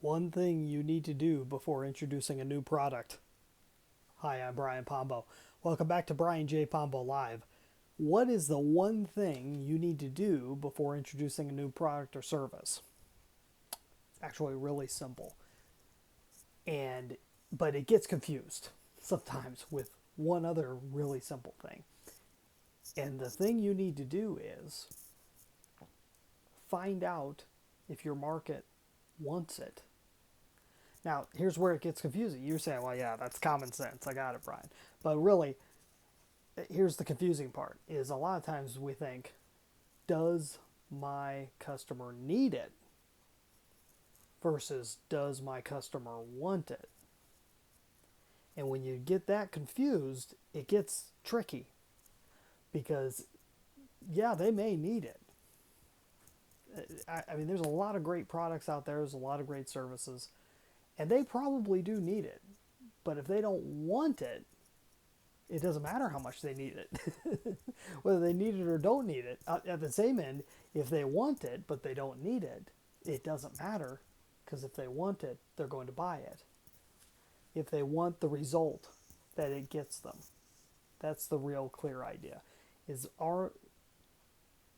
One thing you need to do before introducing a new product. Hi, I'm Brian Pombo. Welcome back to Brian J. Pombo Live. What is the one thing you need to do before introducing a new product or service? It's actually really simple. And but it gets confused sometimes with one other really simple thing. And the thing you need to do is find out if your market wants it. Now, here's where it gets confusing. You're saying, well, yeah, that's common sense. I got it, Brian. But really, here's the confusing part is a lot of times we think, does my customer need it versus does my customer want it? And when you get that confused, it gets tricky because, yeah, they may need it. I mean, there's a lot of great products out there, there's a lot of great services, and they probably do need it. But if they don't want it, it doesn't matter how much they need it. Whether they need it or don't need it. At the same end, if they want it but they don't need it, it doesn't matter because if they want it, they're going to buy it. If they want the result that it gets them. That's the real clear idea.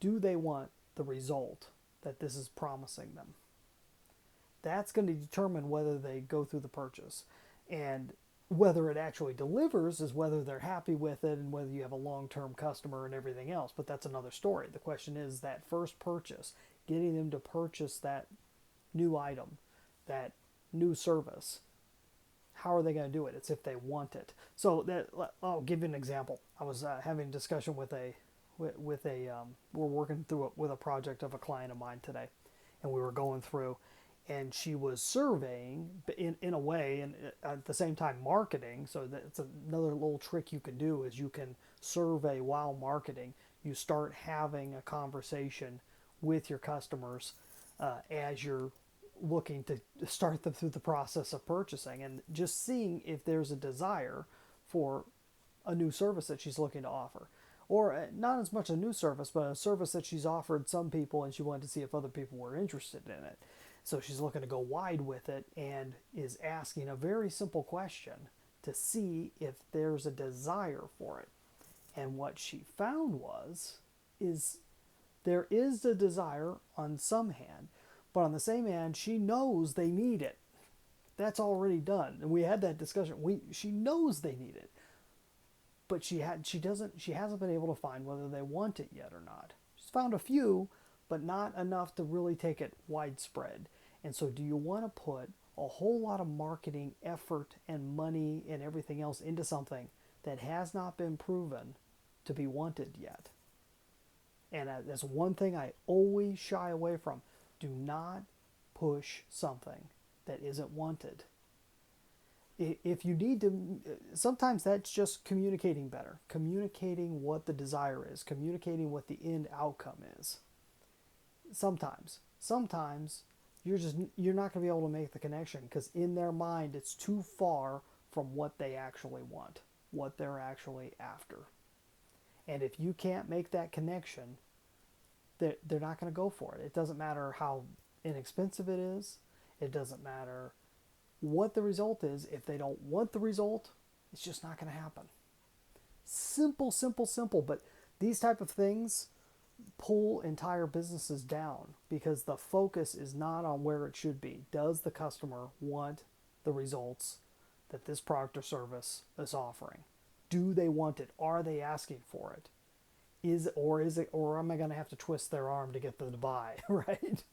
Do they want the result that this is promising them? That's going to determine whether they go through the purchase. And whether it actually delivers is whether they're happy with it and whether you have a long-term customer and everything else. But that's another story. The question is that first purchase, getting them to purchase that new item, that new service. How are they going to do it? It's if they want it. So I'll give you an example. I was having a discussion with we're working through with a project of a client of mine today, and we were going through, and she was surveying in a way, and at the same time marketing. So that's another little trick you can do is you can survey while marketing. You start having a conversation with your customers as you're looking to start them through the process of purchasing and just seeing if there's a desire for a new service that she's looking to offer. Or not as much a new service, but a service that she's offered some people and she wanted to see if other people were interested in it. So she's looking to go wide with it and is asking a very simple question to see if there's a desire for it. And what she found is there is a desire on some hand, but on the same hand, she knows they need it. That's already done. And we had that discussion. She knows they need it. But she hasn't been able to find whether they want it yet or not. She's found a few, but not enough to really take it widespread. And so do you want to put a whole lot of marketing effort and money and everything else into something that has not been proven to be wanted yet? And that's one thing I always shy away from. Do not push something that isn't wanted. If you need to, sometimes that's just communicating better, communicating what the desire is, communicating what the end outcome is. Sometimes you're not going to be able to make the connection because in their mind it's too far from what they actually want, what they're actually after. And if you can't make that connection, they're not going to go for it. It doesn't matter how inexpensive it is. It doesn't matter what the result is. If they don't want the result, it's just not going to happen. Simple, simple, simple. But these type of things pull entire businesses down because the focus is not on where it should be. Does the customer want the results that this product or service is offering? Do they want it? Are they asking for it? Or am I going to have to twist their arm to get them to buy, right?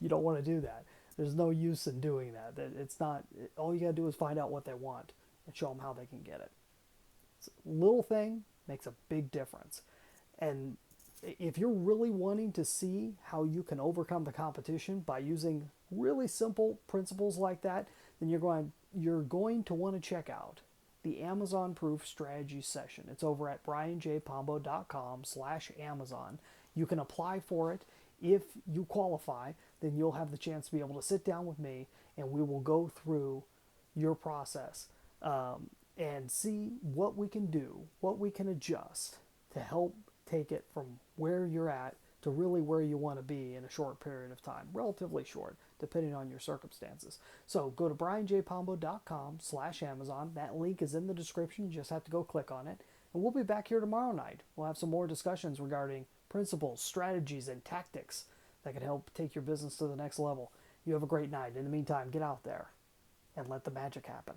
You don't want to do that. There's no use in doing that. It's not, all you got to do is find out what they want and show them how they can get it. Little thing makes a big difference. And if you're really wanting to see how you can overcome the competition by using really simple principles like that, then you're going to want to check out the Amazon Proof Strategy Session. It's over at brianjpombo.com/Amazon. You can apply for it. If you qualify, then you'll have the chance to be able to sit down with me and we will go through your process and see what we can do, what we can adjust to help take it from where you're at to really where you want to be in a short period of time, relatively short. depending on your circumstances. So go to brianjpombo.com/Amazon. That link is in the description. You just have to go click on it. And we'll be back here tomorrow night. We'll have some more discussions regarding principles, strategies, and tactics that can help take your business to the next level. You have a great night. In the meantime, get out there and let the magic happen.